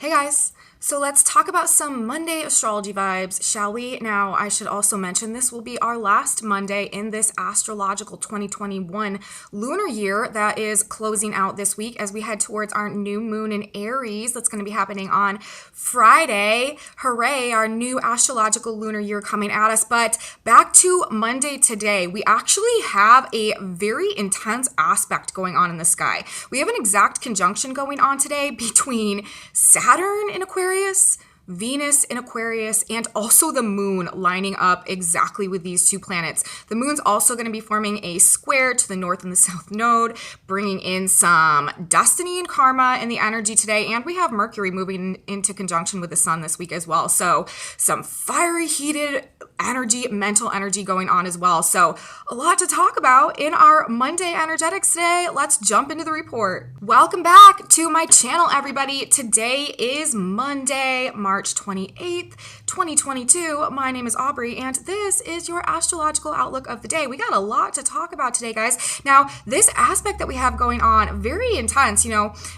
Hey guys, so let's talk about some Monday astrology vibes, shall we? Now, I should also mention this will be our last Monday in this astrological 2021 lunar year that is closing out this week as we head towards our new moon in Aries that's going to be happening on Friday. Hooray, our new astrological lunar year coming at us. But back to Monday today, we actually have a very intense aspect going on in the sky. We have an exact conjunction going on today between Saturn in Aquarius, Venus in Aquarius, and also the moon lining up exactly with these two planets. The moon's also going to be forming a square to the north and the south node, bringing in some destiny and karma in the energy today. And we have Mercury moving into conjunction with the sun this week as well. So some fiery, heated energy, mental energy going on as well. So a lot to talk about in our Monday energetics today. Let's jump into the report. Welcome back to my channel, everybody. Today is Monday, March 28th, 2022. My name is Aubrey, and this is your astrological outlook of the day. We got a lot to talk about today, guys. Now, this aspect that we have going on, very intense,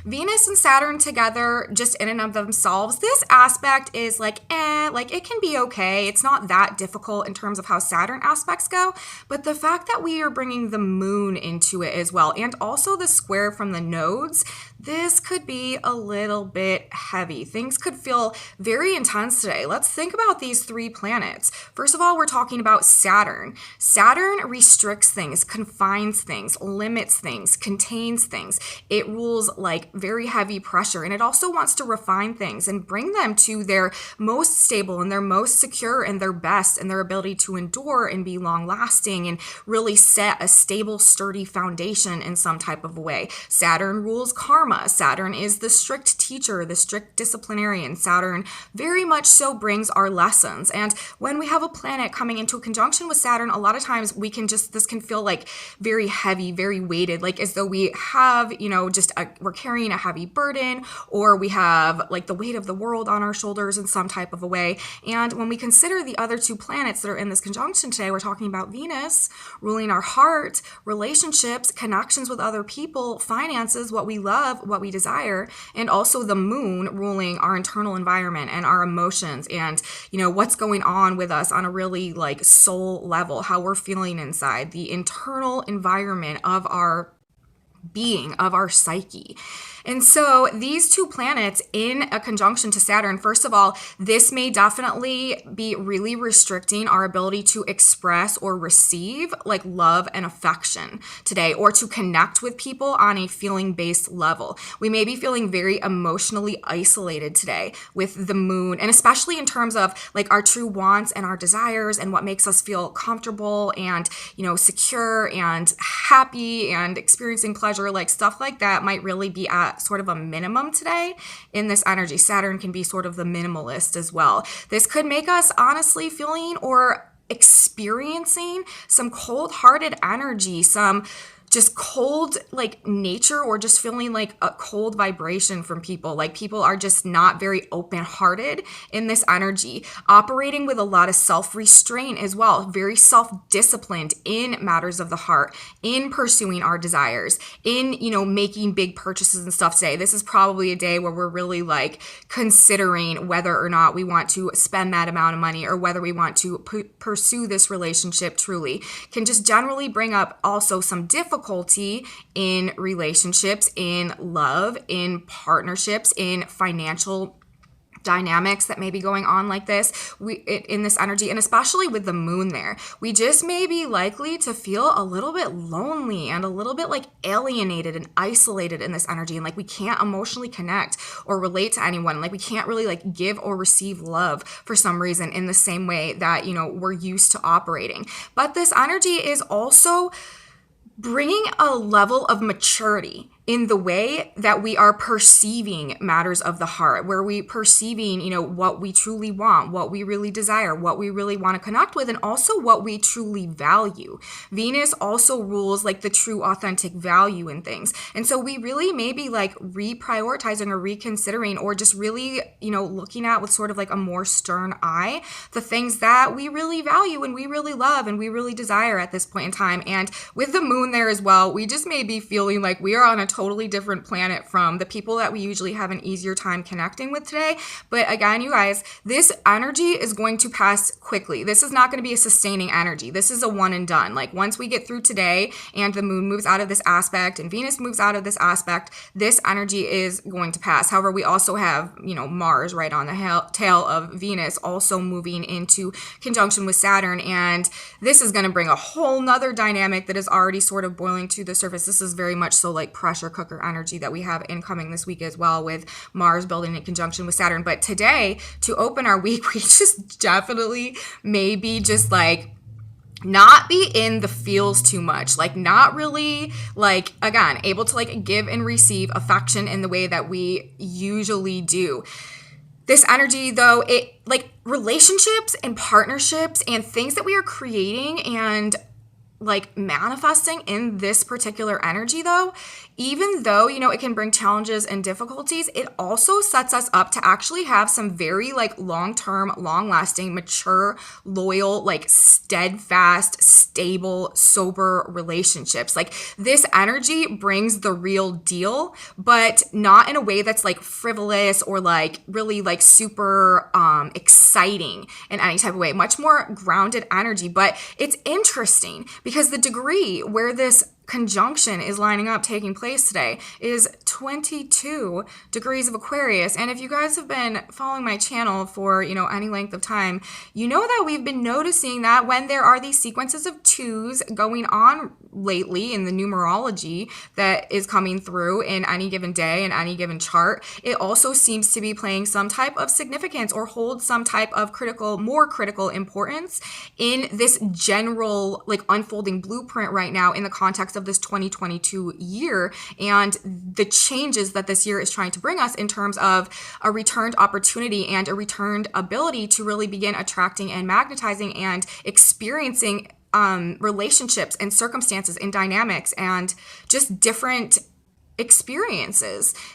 Venus and Saturn together just in and of themselves. This aspect is like it can be okay. It's not that difficult in terms of how Saturn aspects go, but the fact that we are bringing the moon into it as well, and also the square from the nodes, this could be a little bit heavy. Things could feel very intense today. Let's think about these three planets. First of all, we're talking about Saturn. Saturn restricts things, confines things, limits things, contains things. It rules like very heavy pressure, and it also wants to refine things and bring them to their most stable and their most secure and their best and their ability to endure and be long lasting and really set a stable, sturdy foundation in some type of way. Saturn rules karma. Saturn is the strict teacher, the strict disciplinarian. Saturn very much so brings our lessons. And when we have a planet coming into a conjunction with Saturn, a lot of times this can feel like very heavy, very weighted, like as though we have, we're carrying a heavy burden, or we have like the weight of the world on our shoulders in some type of a way. And when we consider the other two planets that are in this conjunction today, we're talking about Venus ruling our heart, relationships, connections with other people, finances, what we love, what we desire, and also the moon ruling our internal environment and our emotions and, what's going on with us on a really like soul level, how we're feeling inside, the internal environment of our being, of our psyche. And so these two planets in a conjunction to Saturn, first of all, this may definitely be really restricting our ability to express or receive like love and affection today, or to connect with people on a feeling-based level. We may be feeling very emotionally isolated today with the moon, and especially in terms of like our true wants and our desires and what makes us feel comfortable and, secure and happy and experiencing pleasure, like stuff like that might really be at sort of a minimum today in this energy. Saturn can be sort of the minimalist as well. This could make us honestly feeling or experiencing some cold-hearted energy, some just cold like nature, or just feeling like a cold vibration from people. Like people are just not very open-hearted in this energy, operating with a lot of self-restraint as well, very self-disciplined in matters of the heart, in pursuing our desires, in, making big purchases and stuff today. This is probably a day where we're really like considering whether or not we want to spend that amount of money or whether we want to pursue this relationship truly. Can just generally bring up also some difficulty in relationships, in love, in partnerships, in financial dynamics that may be going on like this in this energy, and especially with the moon there, we just may be likely to feel a little bit lonely and a little bit like alienated and isolated in this energy, and like we can't emotionally connect or relate to anyone, like we can't really like give or receive love for some reason in the same way that we're used to operating. But this energy is also bringing a level of maturity in the way that we are perceiving matters of the heart, where we perceiving, what we truly want, what we really desire, what we really want to connect with, and also what we truly value. Venus also rules like the true authentic value in things. And so we really may be like reprioritizing or reconsidering, or just really, looking at with sort of like a more stern eye, the things that we really value and we really love and we really desire at this point in time. And with the moon there as well, we just may be feeling like we are on a totally different planet from the people that we usually have an easier time connecting with today. But again, you guys, this energy is going to pass quickly. This is not going to be a sustaining energy. This is a one and done. Like once we get through today and the moon moves out of this aspect and Venus moves out of this aspect, this energy is going to pass. However, we also have, Mars right on the tail of Venus also moving into conjunction with Saturn. And this is going to bring a whole nother dynamic that is already sort of boiling to the surface. This is very much so like pressure cooker energy that we have incoming this week as well, with Mars building in conjunction with Saturn. But today, to open our week, we just definitely maybe just like not be in the feels too much, like not really like, again, able to like give and receive affection in the way that we usually do. This energy though, it like relationships and partnerships and things that we are creating and like manifesting in this particular energy though, even though, it can bring challenges and difficulties, it also sets us up to actually have some very like long-term, long-lasting, mature, loyal, like steadfast, stable, sober relationships. Like this energy brings the real deal, but not in a way that's like frivolous or like really like super exciting in any type of way. Much more grounded energy, but it's interesting because the degree where this conjunction is lining up taking place today is 22 degrees of Aquarius. And if you guys have been following my channel for, any length of time, you know that we've been noticing that when there are these sequences of twos going on lately in the numerology that is coming through in any given day, in any given chart, it also seems to be playing some type of significance or holds some type of more critical importance in this general like unfolding blueprint right now in the context of this 2022 year and the changes that this year is trying to bring us in terms of a returned opportunity and a returned ability to really begin attracting and magnetizing and experiencing relationships and circumstances and dynamics and just different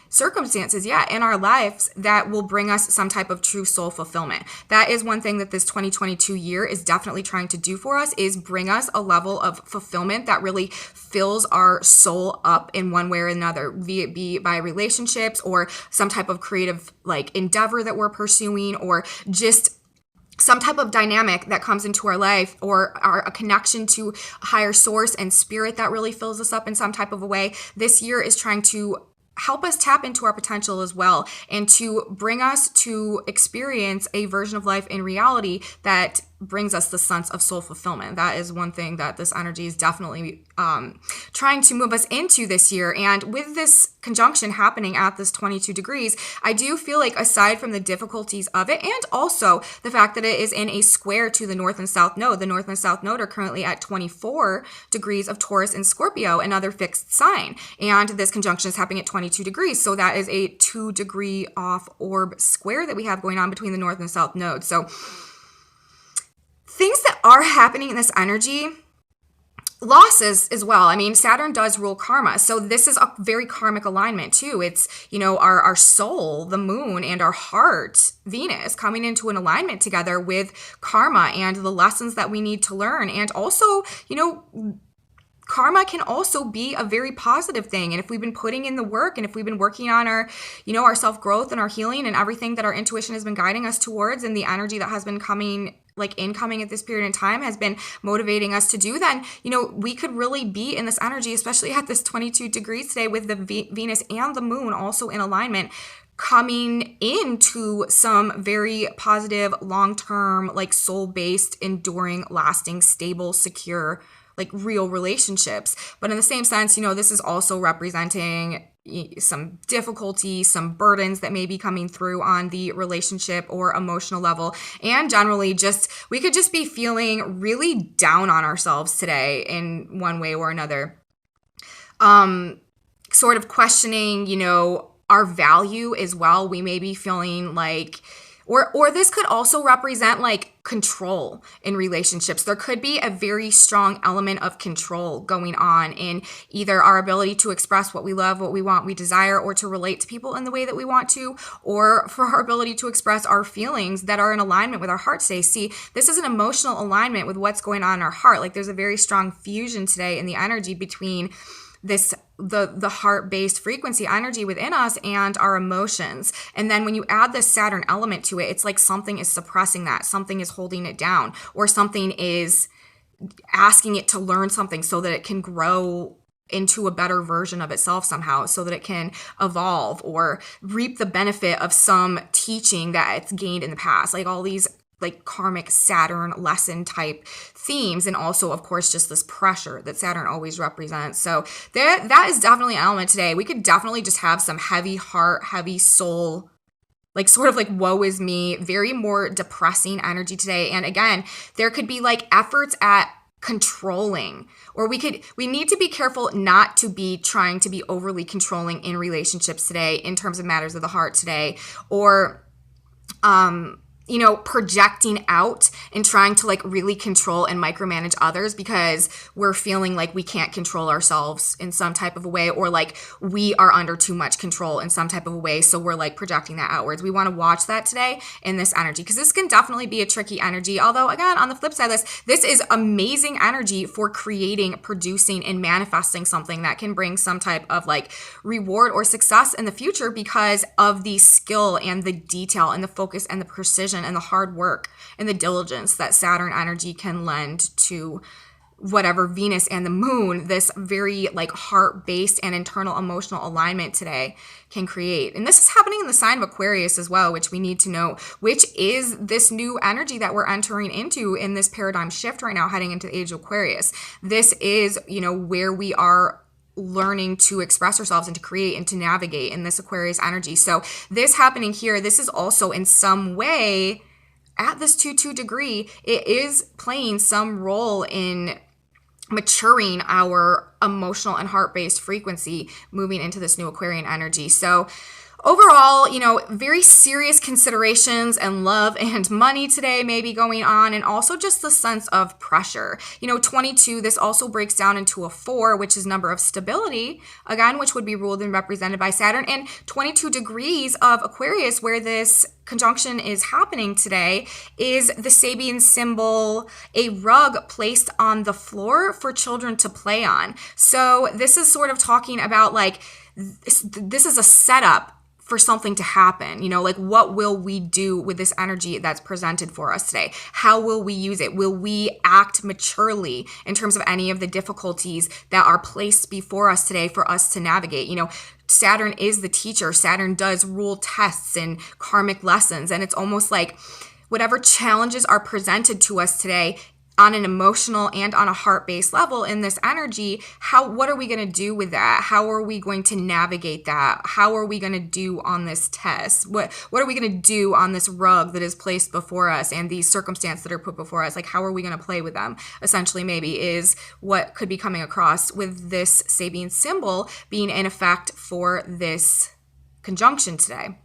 circumstances, in our lives that will bring us some type of true soul fulfillment. That is one thing that this 2022 year is definitely trying to do for us, is bring us a level of fulfillment that really fills our soul up in one way or another, be it be by relationships or some type of creative like endeavor that we're pursuing, or just some type of dynamic that comes into our life, or a connection to a higher source and spirit that really fills us up in some type of a way. This year is trying to help us tap into our potential as well, and to bring us to experience a version of life in reality that brings us the sense of soul fulfillment. That is one thing that this energy is definitely trying to move us into this year. And with this conjunction happening at this 22 degrees, I do feel like aside from the difficulties of it, and also the fact that it is in a square to the North and South Node, the North and South Node are currently at 24 degrees of Taurus and Scorpio, another fixed sign. And this conjunction is happening at 22 degrees. So that is a 2-degree off orb square that we have going on between the North and South Nodes. So things that are happening in this energy, losses as well. I mean, Saturn does rule karma. So this is a very karmic alignment too. It's, our soul, the moon, and our heart, Venus, coming into an alignment together with karma and the lessons that we need to learn. And also, karma can also be a very positive thing. And if we've been putting in the work, and if we've been working on our, our self-growth and our healing and everything that our intuition has been guiding us towards, and the energy that has been incoming at this period in time has been motivating us to do, then, we could really be in this energy, especially at this 22 degrees today with the Venus and the moon also in alignment, coming into some very positive, long-term, like soul-based, enduring, lasting, stable, secure, like real relationships. But in the same sense, this is also representing some difficulty, some burdens that may be coming through on the relationship or emotional level. And generally we could just be feeling really down on ourselves today in one way or another. Sort of questioning, our value as well. We may be feeling like, or this could also represent like control in relationships. There could be a very strong element of control going on in either our ability to express what we love, what we want, we desire, or to relate to people in the way that we want to, or for our ability to express our feelings that are in alignment with our heart today. See, this is an emotional alignment with what's going on in our heart. Like there's a very strong fusion today in the energy between the heart-based frequency energy within us and our emotions. And then when you add this Saturn element to it, it's like something is suppressing that, something is holding it down, or something is asking it to learn something so that it can grow into a better version of itself somehow, so that it can evolve or reap the benefit of some teaching that it's gained in the past. Like all these like karmic Saturn lesson type themes, and also of course just this pressure that Saturn always represents. So that is definitely an element today. We could definitely just have some heavy heart, heavy soul, like sort of like woe is me, very more depressing energy today. And again, there could be like efforts at controlling, or we need to be careful not to be trying to be overly controlling in relationships today in terms of matters of the heart today, or projecting out and trying to like really control and micromanage others because we're feeling like we can't control ourselves in some type of a way, or like we are under too much control in some type of a way. So we're like projecting that outwards. We want to watch that today in this energy, because this can definitely be a tricky energy. Although again, on the flip side of this is amazing energy for creating, producing, and manifesting something that can bring some type of like reward or success in the future because of the skill and the detail and the focus and the precision and the hard work and the diligence that Saturn energy can lend to whatever Venus and the moon, this very like heart-based and internal emotional alignment today, can create. And this is happening in the sign of Aquarius as well, which we need to know, which is this new energy that we're entering into in this paradigm shift right now, heading into the age of Aquarius. This is, where we are learning to express ourselves and to create and to navigate in this Aquarius energy. So this happening here, this is also in some way at this 2-2 degree, it is playing some role in maturing our emotional and heart-based frequency moving into this new Aquarian energy. So overall, very serious considerations and love and money today may be going on, and also just the sense of pressure. 22, this also breaks down into a 4, which is number of stability, again, which would be ruled and represented by Saturn. And 22 degrees of Aquarius, where this conjunction is happening today, is the Sabian symbol, a rug placed on the floor for children to play on. So this is sort of talking about like, this is a setup for something to happen, like what will we do with this energy that's presented for us today? How will we use it? Will we act maturely in terms of any of the difficulties that are placed before us today for us to navigate? Saturn is the teacher. Saturn does rule tests and karmic lessons. And it's almost like whatever challenges are presented to us today on an emotional and on a heart-based level in this energy, what are we going to do with that? How are we going to navigate that? How are we going to do on this test? What are we going to do on this rug that is placed before us and these circumstances that are put before us? Like, how are we going to play with them? Essentially, maybe is what could be coming across with this Sabian symbol being in effect for this conjunction today.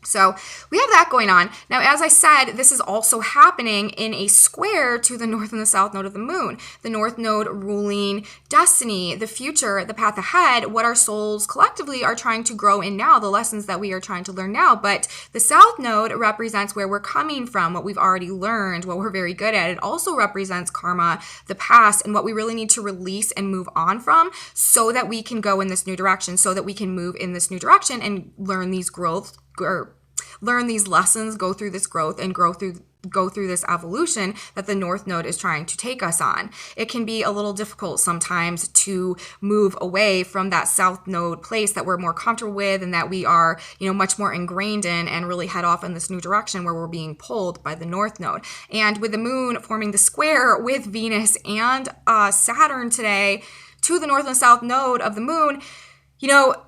So we have that going on. Now, as I said, this is also happening in a square to the north and the south node of the moon. The north node ruling destiny, the future, the path ahead, what our souls collectively are trying to grow in now, the lessons that we are trying to learn now. But the south node represents where we're coming from, what we've already learned, what we're very good at. It also represents karma, the past, and what we really need to release and move on from so that we can go in this new direction, so that we can move in this new direction and learn these growth, or learn these lessons, go through this growth, and go through this evolution that the north node is trying to take us on. It can be a little difficult sometimes to move away from that south node place that we're more comfortable with and that we are, much more ingrained in, and really head off in this new direction where we're being pulled by the north node. And with the moon forming the square with Venus and Saturn today to the north and south node of the moon,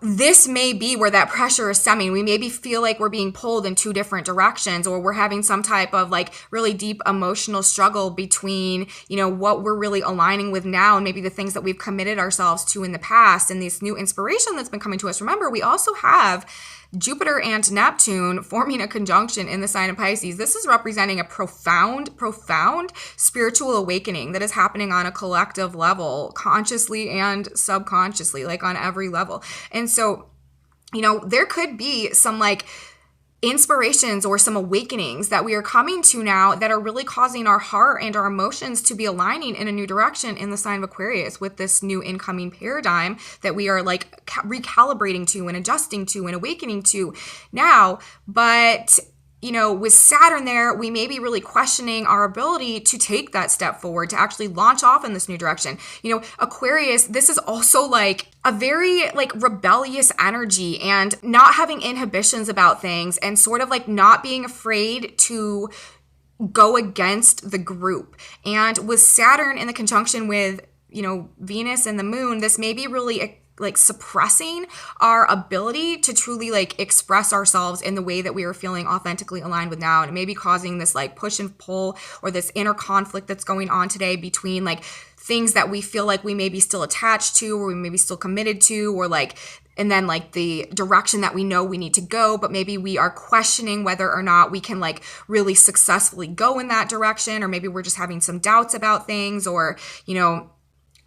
this may be where that pressure is stemming. We maybe feel like we're being pulled in two different directions, or we're having some type of like really deep emotional struggle between, what we're really aligning with now and maybe the things that we've committed ourselves to in the past and this new inspiration that's been coming to us. Remember, we also have Jupiter and Neptune forming a conjunction in the sign of Pisces. This is representing a profound spiritual awakening that is happening on a collective level, consciously and subconsciously, like on every level. And so, there could be some like inspirations or some awakenings that we are coming to now that are really causing our heart and our emotions to be aligning in a new direction in the sign of Aquarius with this new incoming paradigm that we are like recalibrating to and adjusting to and awakening to now. But with Saturn there, we may be really questioning our ability to take that step forward, to actually launch off in this new direction. Aquarius, this is also like a very like rebellious energy and not having inhibitions about things and sort of like not being afraid to go against the group. And with Saturn in the conjunction with, Venus and the moon, this may be really like suppressing our ability to truly like express ourselves in the way that we are feeling authentically aligned with now. And it may be causing this like push and pull or this inner conflict that's going on today between like things that we feel like we may be still attached to or we may be still committed to, or like, and then like the direction that we know we need to go, but maybe we are questioning whether or not we can like really successfully go in that direction, or maybe we're just having some doubts about things, or,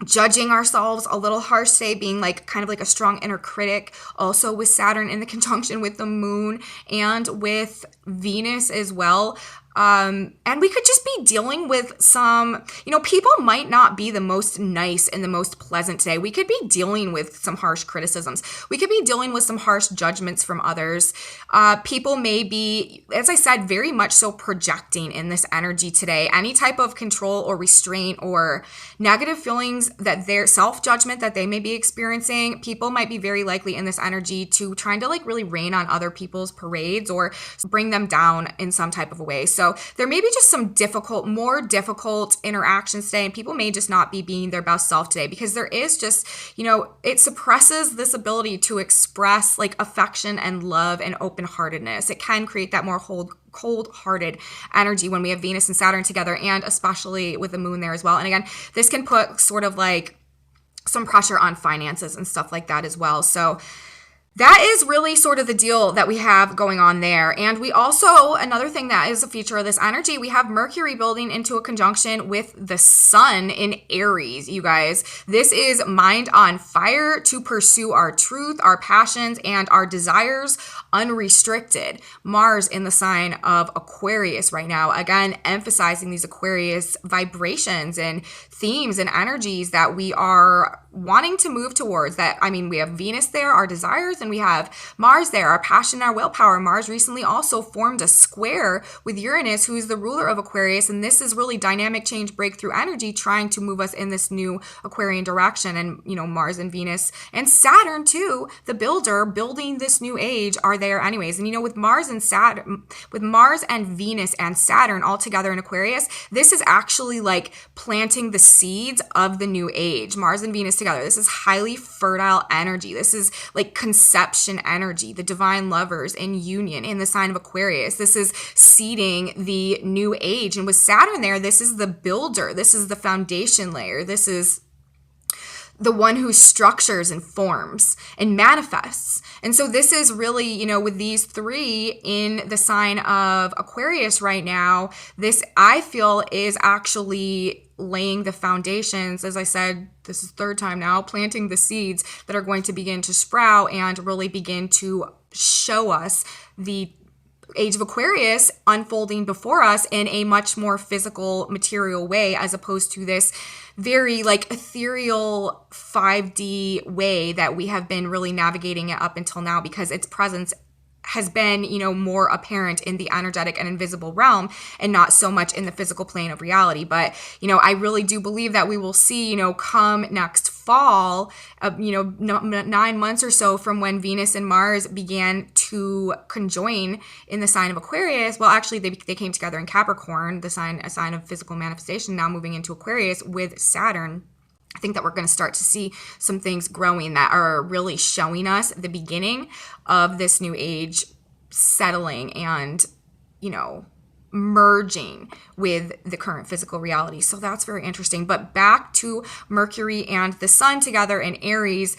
judging ourselves a little harsh today, being like kind of like a strong inner critic. Also with Saturn in the conjunction with the moon and with Venus as well. And we could just be dealing with some, people might not be the most nice and the most pleasant today. We could be dealing with some harsh criticisms. We could be dealing with some harsh judgments from others. People may be, as I said, very much so projecting in this energy today. Any type of control or restraint or negative feelings that their self-judgment that they may be experiencing, people might be very likely in this energy to trying to like really rain on other people's parades or bring them down in some type of a way. So there may be just some more difficult interactions today, and people may just not be being their best self today because there is just, it suppresses this ability to express like affection and love and open-heartedness. It can create that more cold-hearted energy when we have Venus and Saturn together, and especially with the moon there as well. And again, this can put sort of like some pressure on finances and stuff like that as well. So that is really sort of the deal that we have going on there. And we also, another thing that is a feature of this energy, we have Mercury building into a conjunction with the sun in Aries, you guys. This is mind on fire to pursue our truth, our passions, and our desires unrestricted. Mars in the sign of Aquarius right now, again, emphasizing these Aquarius vibrations and themes and energies that we are wanting to move towards. That, I mean, we have Venus there, our desires, and we have Mars there, our passion, our willpower. Mars recently also formed a square with Uranus, who is the ruler of Aquarius, and this is really dynamic change, breakthrough energy trying to move us in this new Aquarian direction. And, Mars and Venus and Saturn too, the builder, building this new age, are there anyways. And, with Mars and Saturn, with Mars and Venus and Saturn all together in Aquarius, this is actually like planting the seeds of the new age. Mars and Venus together. This is highly fertile energy. This is like conception energy, the divine lovers in union in the sign of Aquarius. This is seeding the new age. And with Saturn there, this is the builder. This is the foundation layer. This is the one who structures and forms and manifests. And so this is really, with these three in the sign of Aquarius right now, this I feel is actually laying the foundations. As I said, this is third time now, planting the seeds that are going to begin to sprout and really begin to show us the age of Aquarius unfolding before us in a much more physical, material way, as opposed to this very like ethereal 5D way that we have been really navigating it up until now, because its presence has been, more apparent in the energetic and invisible realm and not so much in the physical plane of reality. But, I really do believe that we will see, come next fall, 9 months or so from when Venus and Mars began to conjoin in the sign of Aquarius. Well, actually, they came together in Capricorn, a sign of physical manifestation, now moving into Aquarius with Saturn. I think that we're going to start to see some things growing that are really showing us the beginning of this new age settling and, merging with the current physical reality. So that's very interesting. But back to Mercury and the sun together in Aries.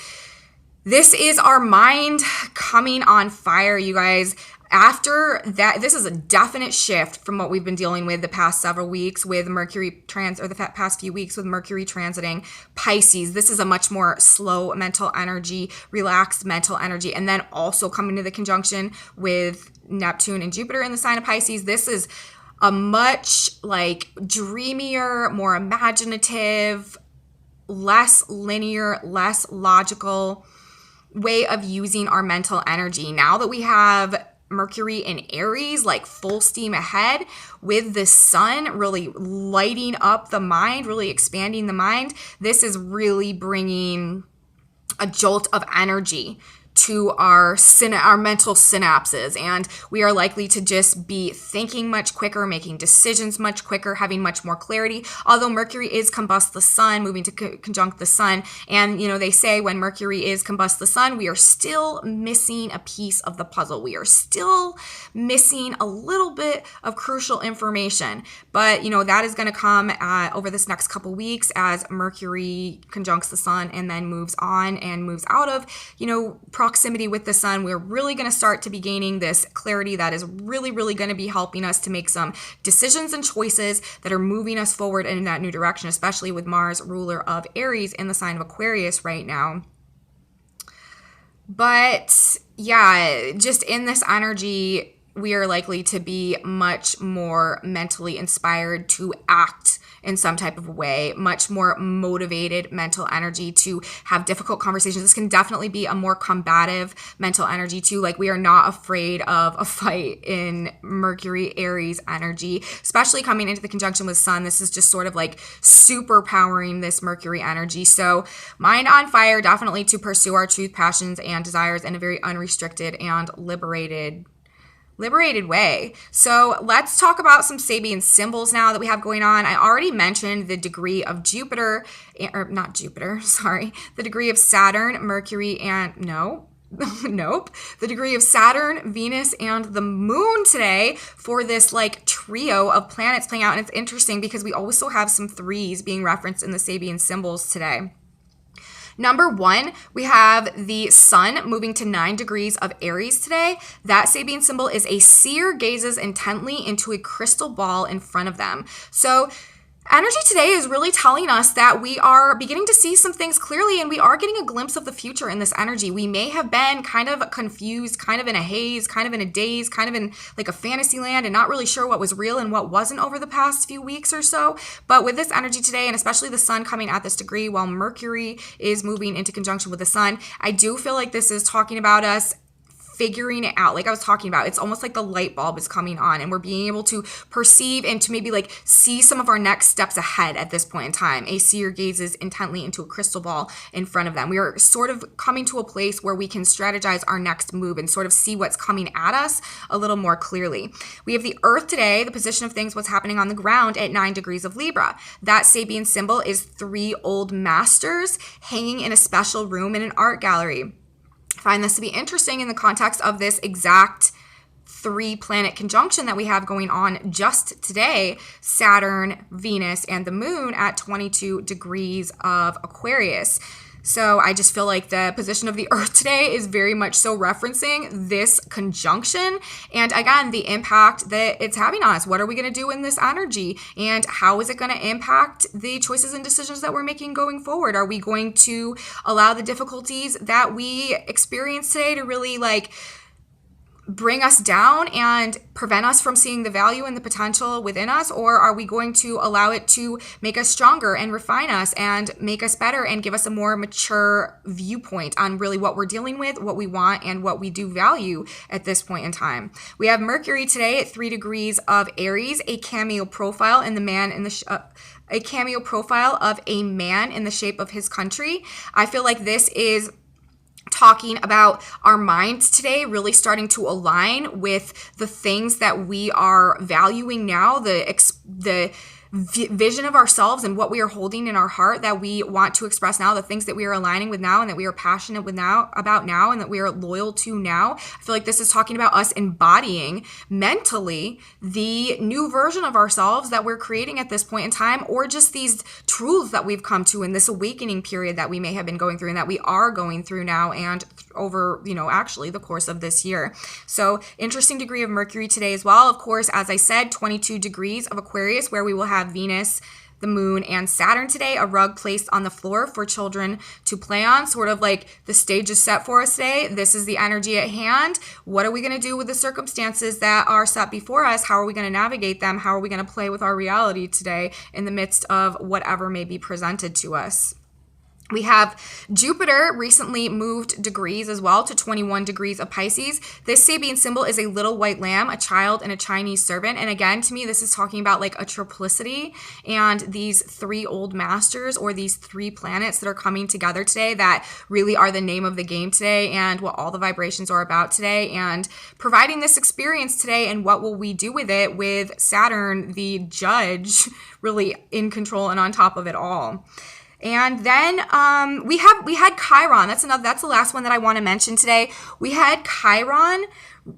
This is our mind coming on fire, you guys. After that, this is a definite shift from what we've been dealing with the past several weeks with the past few weeks with Mercury transiting Pisces. This is a much more slow mental energy, relaxed mental energy, and then also coming to the conjunction with Neptune and Jupiter in the sign of Pisces. This is a much like dreamier, more imaginative, less linear, less logical way of using our mental energy. Now that we have Mercury in Aries, like full steam ahead, with the sun really lighting up the mind, really expanding the mind, this is really bringing a jolt of energy to our mental synapses, and we are likely to just be thinking much quicker, making decisions much quicker, having much more clarity. Although Mercury is combust the sun, moving to conjunct the sun, and they say when Mercury is combust the sun, we are still missing a piece of the puzzle. We are still missing a little bit of crucial information, but that is going to come over this next couple weeks as Mercury conjuncts the sun and then moves on and moves out of proximity with the sun. We're really going to start to be gaining this clarity that is really, really going to be helping us to make some decisions and choices that are moving us forward in that new direction, especially with Mars, ruler of Aries, in the sign of Aquarius right now. But yeah, just in this energy, we are likely to be much more mentally inspired to act in some type of way, much more motivated mental energy to have difficult conversations. This can definitely be a more combative mental energy too. Like, we are not afraid of a fight in Mercury Aries energy, especially coming into the conjunction with Sun. This is just sort of like super powering this Mercury energy. So mind on fire, definitely to pursue our truth, passions, and desires in a very unrestricted and liberated way. So let's talk about some Sabian symbols now that we have going on. I already mentioned the degree of the degree of Saturn, Mercury, and the degree of Saturn, Venus, and the moon today for this like trio of planets playing out. And it's interesting because we also have some threes being referenced in the Sabian symbols today. Number 1, we have the sun moving to 9 degrees of Aries today. That Sabian symbol is a seer gazes intently into a crystal ball in front of them. So energy today is really telling us that we are beginning to see some things clearly, and we are getting a glimpse of the future in this energy. We may have been kind of confused, kind of in a haze, kind of in a daze, kind of in like a fantasy land and not really sure what was real and what wasn't over the past few weeks or so. But with this energy today, and especially the sun coming at this degree while Mercury is moving into conjunction with the sun, I do feel like this is talking about us figuring it out. Like I was talking about, it's almost like the light bulb is coming on and we're being able to perceive and to maybe like see some of our next steps ahead at this point in time. A seer gazes intently into a crystal ball in front of them. We are sort of coming to a place where we can strategize our next move and sort of see what's coming at us a little more clearly. We have the Earth today, the position of things, what's happening on the ground at 9 degrees of Libra. That Sabian symbol is 3 old masters hanging in a special room in an art gallery. I find this to be interesting in the context of this exact 3-planet conjunction that we have going on just today: Saturn, Venus, and the moon at 22 degrees of Aquarius. So I just feel like the position of the Earth today is very much so referencing this conjunction. And again, the impact that it's having on us. What are we going to do in this energy? And how is it going to impact the choices and decisions that we're making going forward? Are we going to allow the difficulties that we experience today to really like bring us down and prevent us from seeing the value and the potential within us? Or are we going to allow it to make us stronger and refine us and make us better and give us a more mature viewpoint on really what we're dealing with, what we want, and what we do value at this point in time? We have Mercury today at 3 degrees of Aries, a cameo profile in the man in the a cameo profile of a man in the shape of his country. I feel like this is talking about our minds today really starting to align with the things that we are valuing now, the vision of ourselves and what we are holding in our heart that we want to express now, the things that we are aligning with now and that we are passionate with now about now and that we are loyal to now. I feel like this is talking about us embodying mentally the new version of ourselves that we're creating at this point in time, or just these truths that we've come to in this awakening period that we may have been going through and that we are going through now and over, actually the course of this year. So interesting degree of Mercury today as well. Of course, as I said, 22 degrees of Aquarius, where we will have Venus, the moon, and Saturn today, a rug placed on the floor for children to play on, sort of like the stage is set for us today. This is the energy at hand. What are we going to do with the circumstances that are set before us? How are we going to navigate them? How are we going to play with our reality today in the midst of whatever may be presented to us? We have Jupiter recently moved degrees as well to 21 degrees of Pisces. This Sabian symbol is a little white lamb, a child, and a Chinese servant. And again, to me, this is talking about like a triplicity and these three old masters, or these three planets that are coming together today that really are the name of the game today and what all the vibrations are about today, and providing this experience today. And what will we do with it, with Saturn, the judge, really in control and on top of it all. And then we had Chiron. That's the last one that I want to mention today. We had Chiron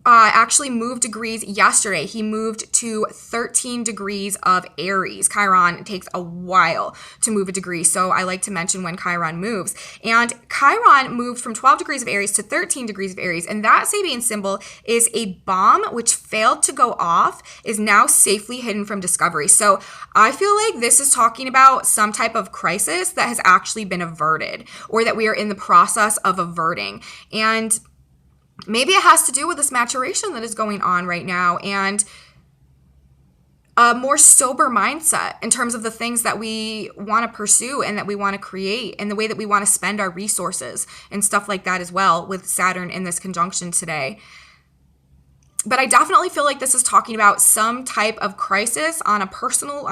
actually moved degrees yesterday. He moved to 13 degrees of Aries. Chiron takes a while to move a degree, so I like to mention when Chiron moves. And Chiron moved from 12 degrees of Aries to 13 degrees of Aries, and that Sabian symbol is a bomb which failed to go off, is now safely hidden from discovery. So I feel like this is talking about some type of crisis that has actually been averted, or that we are in the process of averting. And maybe it has to do with this maturation that is going on right now, and a more sober mindset in terms of the things that we want to pursue and that we want to create, and the way that we want to spend our resources and stuff like that as well, with Saturn in this conjunction today. But I definitely feel like this is talking about some type of crisis on personal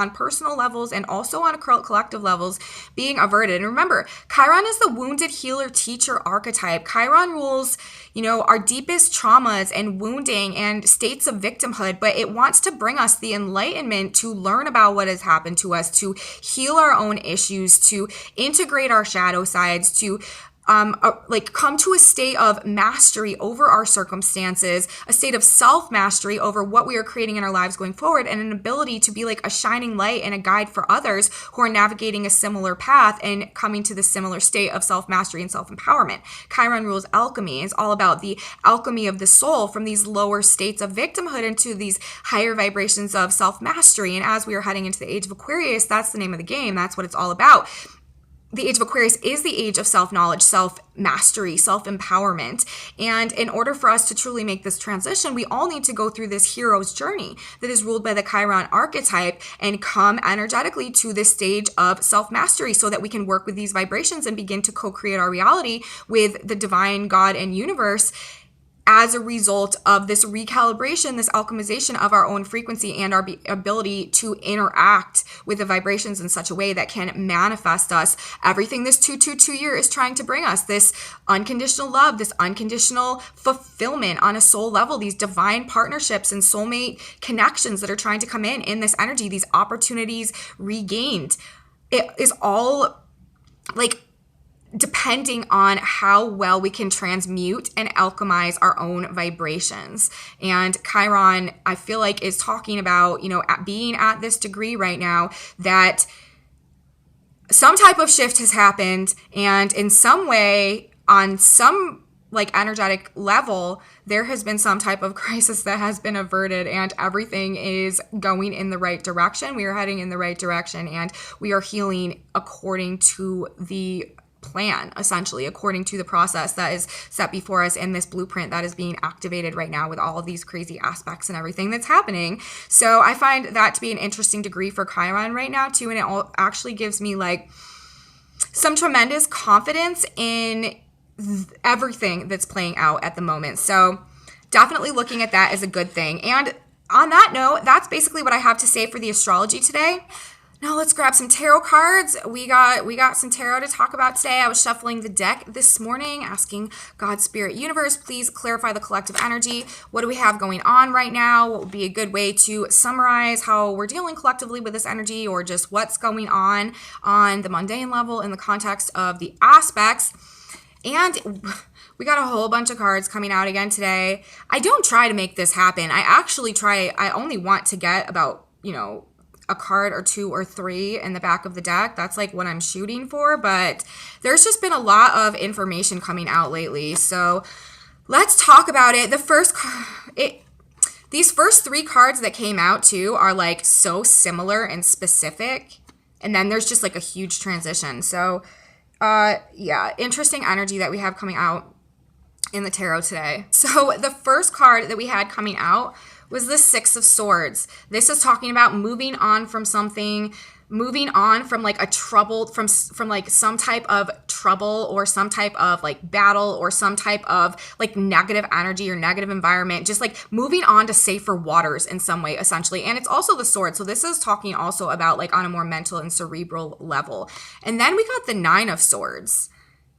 levels, and also on a collective levels being averted. And remember, Chiron is the wounded healer teacher archetype. Chiron rules, our deepest traumas and wounding and states of victimhood, but it wants to bring us the enlightenment to learn about what has happened to us, to heal our own issues, to integrate our shadow sides, to come to a state of mastery over our circumstances, a state of self-mastery over what we are creating in our lives going forward, and an ability to be like a shining light and a guide for others who are navigating a similar path and coming to the similar state of self-mastery and self-empowerment. Chiron rules alchemy. It's all about the alchemy of the soul from these lower states of victimhood into these higher vibrations of self-mastery. And as we are heading into the age of Aquarius, that's the name of the game. That's what it's all about. The age of Aquarius is the age of self-knowledge, self-mastery, self-empowerment. And in order for us to truly make this transition, we all need to go through this hero's journey that is ruled by the Chiron archetype and come energetically to this stage of self-mastery, so that we can work with these vibrations and begin to co-create our reality with the divine God and universe, as a result of this recalibration, this alchemization of our own frequency and our ability to interact with the vibrations in such a way that can manifest us everything this 222 year is trying to bring us, this unconditional love, this unconditional fulfillment on a soul level, these divine partnerships and soulmate connections that are trying to come in this energy, these opportunities regained. It is all depending on how well we can transmute and alchemize our own vibrations. And Chiron, I feel like, is talking about, being at this degree right now, that some type of shift has happened, and in some way, on some energetic level, there has been some type of crisis that has been averted, and everything is going in the right direction. We are heading in the right direction, and we are healing according to the plan, essentially, according to the process that is set before us in this blueprint that is being activated right now with all of these crazy aspects and everything that's happening. So I find that to be an interesting degree for Chiron right now too, and it all actually gives me some tremendous confidence in everything that's playing out at the moment. So definitely looking at that as a good thing. And on that note, that's basically what I have to say for the astrology today. Now let's grab some tarot cards. We got some tarot to talk about today. I was shuffling the deck this morning, asking God, Spirit, Universe, please clarify the collective energy. What do we have going on right now? What would be a good way to summarize how we're dealing collectively with this energy, or just what's going on the mundane level in the context of the aspects? And we got a whole bunch of cards coming out again today. I don't try to make this happen. I only want to get about, a card or two or three in the back of the deck. That's like what I'm shooting for, but there's just been a lot of information coming out lately. So let's talk about it. These first three cards that came out too are like so similar and specific. And then there's just like a huge transition. So yeah, interesting energy that we have coming out in the tarot today. So the first card that we had coming out was the Six of Swords. This is talking about moving on from something, moving on from like a troubled, from like some type of trouble or some type of like battle or some type of like negative energy or negative environment, just like moving on to safer waters in some way, essentially. And it's also the sword. So this is talking also about like on a more mental and cerebral level. And then we got the Nine of Swords.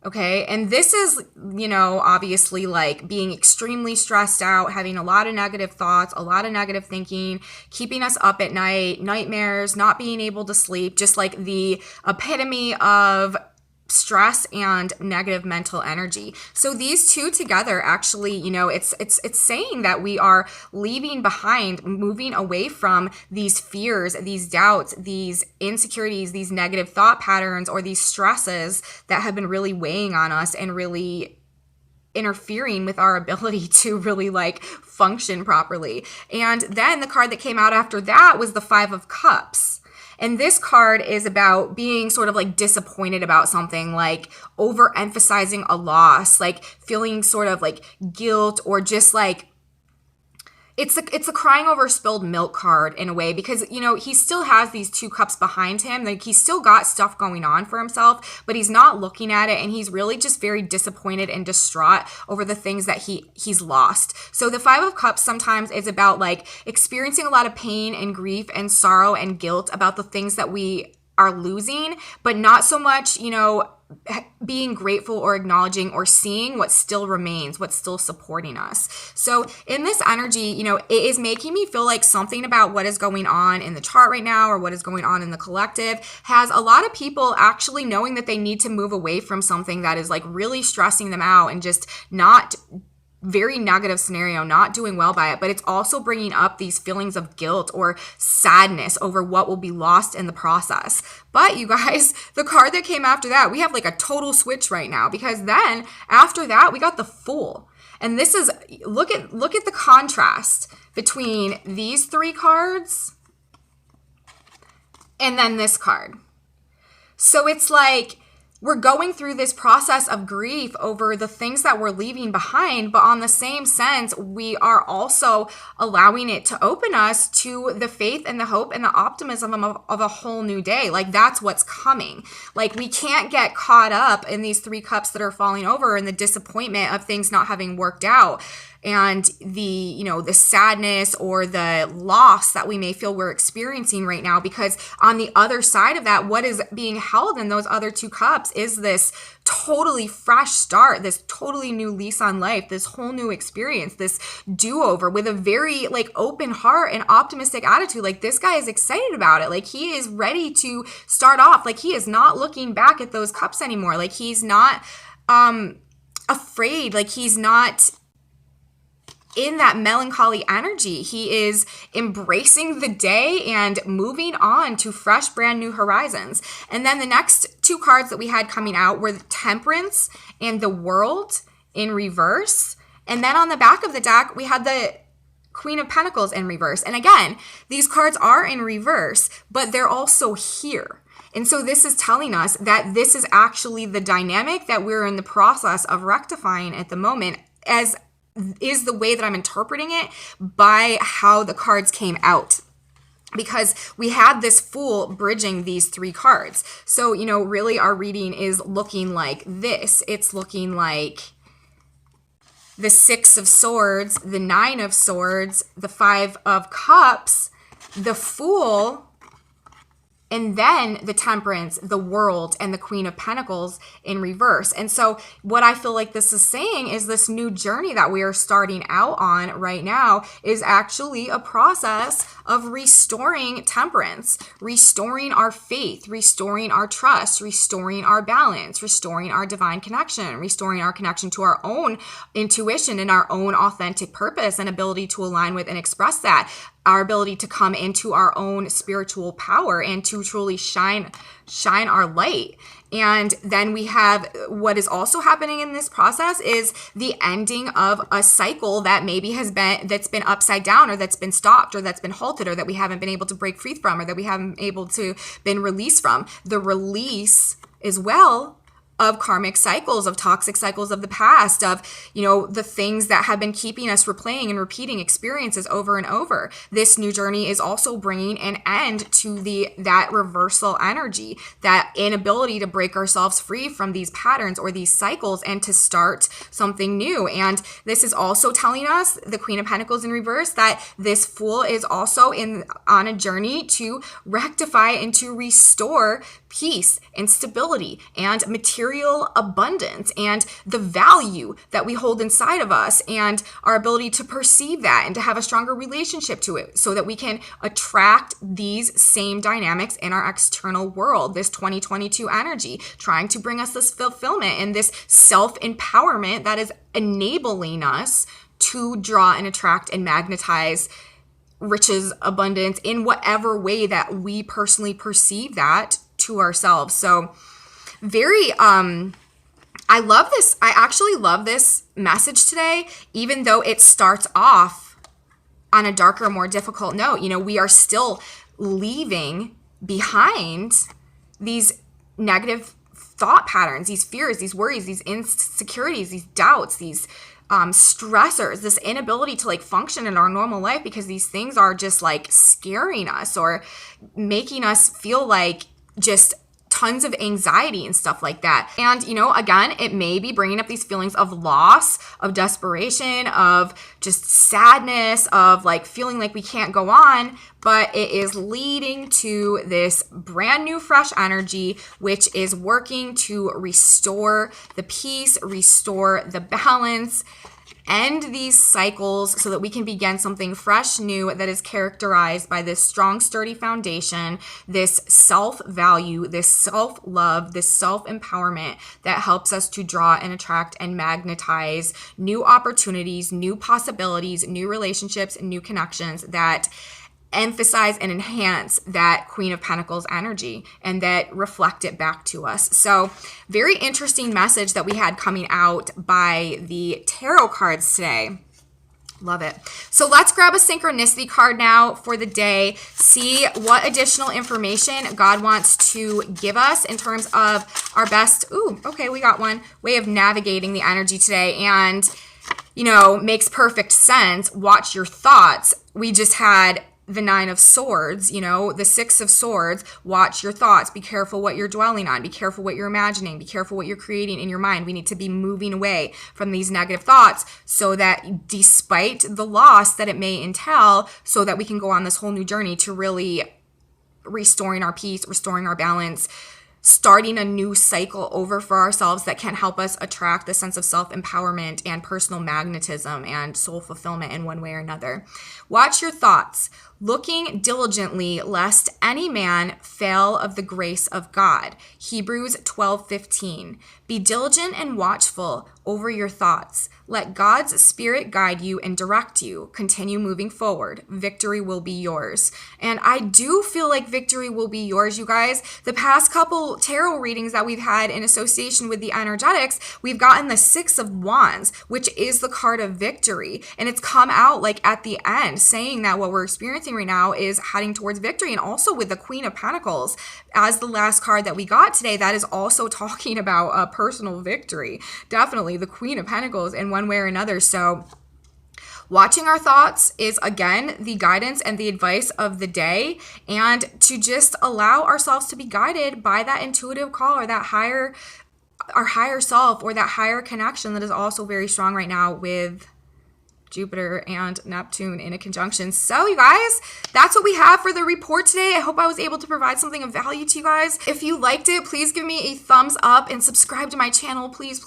Okay, and this is, obviously like being extremely stressed out, having a lot of negative thoughts, a lot of negative thinking, keeping us up at night, nightmares, not being able to sleep, just like the epitome of stress and negative mental energy. So these two together actually, it's saying that we are leaving behind, moving away from these fears, these doubts, these insecurities, these negative thought patterns, or these stresses that have been really weighing on us and really interfering with our ability to really like function properly. And then the card that came out after that was the Five of Cups. And this card is about being sort of like disappointed about something, like overemphasizing a loss, like feeling sort of like guilt, or just like it's a crying over spilled milk card in a way, because, he still has these two cups behind him. Like he's still got stuff going on for himself, but he's not looking at it. And he's really just very disappointed and distraught over the things that he's lost. So the Five of Cups sometimes is about like experiencing a lot of pain and grief and sorrow and guilt about the things that we are losing, but not so much, being grateful or acknowledging or seeing what still remains, what's still supporting us. So in this energy, it is making me feel like something about what is going on in the chart right now, or what is going on in the collective, has a lot of people actually knowing that they need to move away from something that is like really stressing them out and just not very negative scenario, not doing well by it. But it's also bringing up these feelings of guilt or sadness over what will be lost in the process. But you guys, the card that came after that, we have like a total switch right now, because then after that we got the Fool. And this is, look at the contrast between these three cards and then this card. So it's like we're going through this process of grief over the things that we're leaving behind, but on the same sense, we are also allowing it to open us to the faith and the hope and the optimism of a whole new day. Like that's what's coming. Like we can't get caught up in these three cups that are falling over and the disappointment of things not having worked out, and the sadness or the loss that we may feel we're experiencing right now, because on the other side of that, what is being held in those other two cups is this totally fresh start, this totally new lease on life, this whole new experience, this do-over with a very like open heart and optimistic attitude. Like this guy is excited about it. Like he is ready to start off. Like he is not looking back at those cups anymore. Like he's not afraid. Like he's not in that melancholy energy. He is embracing the day and moving on to fresh, brand new horizons. And then the next two cards that we had coming out were the Temperance and the World in reverse. And then on the back of the deck, we had the Queen of Pentacles in reverse. And again, these cards are in reverse, but they're also here. And so this is telling us that this is actually the dynamic that we're in the process of rectifying at the moment, as is the way that I'm interpreting it by how the cards came out. Because we had this Fool bridging these three cards. So, really our reading is looking like this. It's looking like the Six of Swords, the Nine of Swords, the Five of Cups, the Fool, and then the Temperance, the World, and the Queen of Pentacles in reverse. And so what I feel like this is saying is this new journey that we are starting out on right now is actually a process of restoring temperance, restoring our faith, restoring our trust, restoring our balance, restoring our divine connection, restoring our connection to our own intuition and our own authentic purpose and ability to align with and express that, our ability to come into our own spiritual power and to truly shine our light. And then we have what is also happening in this process is the ending of a cycle that maybe that's been upside down, or that's been stopped, or that's been halted, or that we haven't been able to break free from, or that we haven't been able to been released from. The release as well of karmic cycles, of toxic cycles of the past, of, the things that have been keeping us replaying and repeating experiences over and over. This new journey is also bringing an end to that reversal energy, that inability to break ourselves free from these patterns or these cycles and to start something new. And this is also telling us, the Queen of Pentacles in reverse, that this Fool is also on a journey to rectify and to restore peace and stability and material abundance and the value that we hold inside of us and our ability to perceive that and to have a stronger relationship to it so that we can attract these same dynamics in our external world. This 2022 energy trying to bring us this fulfillment and this self-empowerment that is enabling us to draw and attract and magnetize riches, abundance in whatever way that we personally perceive that to ourselves. So I love this. I actually love this message today, even though it starts off on a darker, more difficult note. We are still leaving behind these negative thought patterns, these fears, these worries, these insecurities, these doubts, these stressors, this inability to function in our normal life because these things are just scaring us or making us feel like just tons of anxiety and stuff like that. And, again, it may be bringing up these feelings of loss, of desperation, of just sadness, of feeling like we can't go on, but it is leading to this brand new, fresh energy, which is working to restore the peace, restore the balance, end these cycles so that we can begin something fresh, new, that is characterized by this strong, sturdy foundation, this self-value, this self-love, this self-empowerment that helps us to draw and attract and magnetize new opportunities, new possibilities, new relationships, new connections that emphasize and enhance that Queen of Pentacles energy and that reflect it back to us. So very interesting message that we had coming out by the tarot cards today. Love it. So let's grab a synchronicity card now for the day. See what additional information God wants to give us in terms of our best, we got one, way of navigating the energy today. And, makes perfect sense. Watch your thoughts. We just had the Nine of Swords, the Six of Swords. Watch your thoughts. Be careful what you're dwelling on. Be careful what you're imagining. Be careful what you're creating in your mind. We need to be moving away from these negative thoughts so that despite the loss that it may entail, so that we can go on this whole new journey to really restoring our peace, restoring our balance, starting a new cycle over for ourselves that can help us attract the sense of self-empowerment and personal magnetism and soul fulfillment in one way or another. Watch your thoughts, looking diligently lest any man fail of the grace of God. Hebrews 12:15. Be diligent and watchful over your thoughts. Let God's Spirit guide you and direct you. Continue moving forward. Victory will be yours. And I do feel like victory will be yours, you guys. The past couple tarot readings that we've had in association with the energetics, we've gotten the Six of Wands, which is the card of victory. And it's come out at the end, saying that what we're experiencing right now is heading towards victory. And also with the Queen of Pentacles as the last card that we got today, that is also talking about a personal victory. Definitely the Queen of Pentacles in one way or another. So watching our thoughts is, again, the guidance and the advice of the day, and to just allow ourselves to be guided by that intuitive call or that our higher self or that higher connection that is also very strong right now with Jupiter and Neptune in a conjunction. So you guys, that's what we have for the report today. I hope I was able to provide something of value to you guys. If you liked it, please give me a thumbs up and subscribe to my channel. Please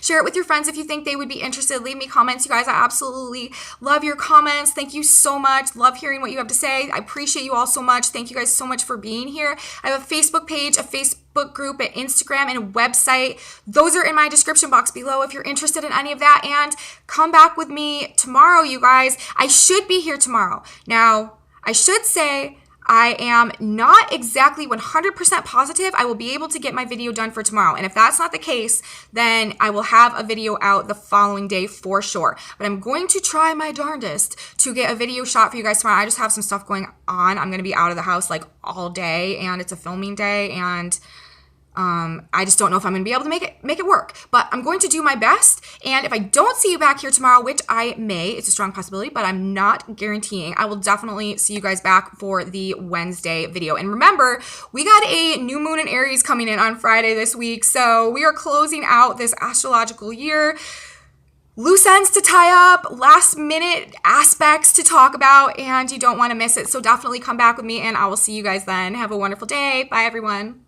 share it with your friends if you think they would be interested. Leave me comments, you guys. I absolutely love your comments. Thank you so much. Love hearing what you have to say. I appreciate you all so much. Thank you guys so much for being here. I have a Facebook page, a Facebook group, an Instagram, and a website. Those are in my description box below if you're interested in any of that. And come back with me tomorrow, you guys. I should be here tomorrow. Now, I should say I am not exactly 100% positive I will be able to get my video done for tomorrow. And if that's not the case, then I will have a video out the following day for sure. But I'm going to try my darndest to get a video shot for you guys tomorrow. I just have some stuff going on. I'm going to be out of the house like all day, and it's a filming day, and I just don't know if I'm going to be able to make it work, but I'm going to do my best. And if I don't see you back here tomorrow, which I may, it's a strong possibility, but I'm not guaranteeing, I will definitely see you guys back for the Wednesday video. And remember, we got a new moon in Aries coming in on Friday this week. So we are closing out this astrological year. Loose ends to tie up, last minute aspects to talk about, and you don't want to miss it. So definitely come back with me, and I will see you guys then. Have a wonderful day. Bye, everyone.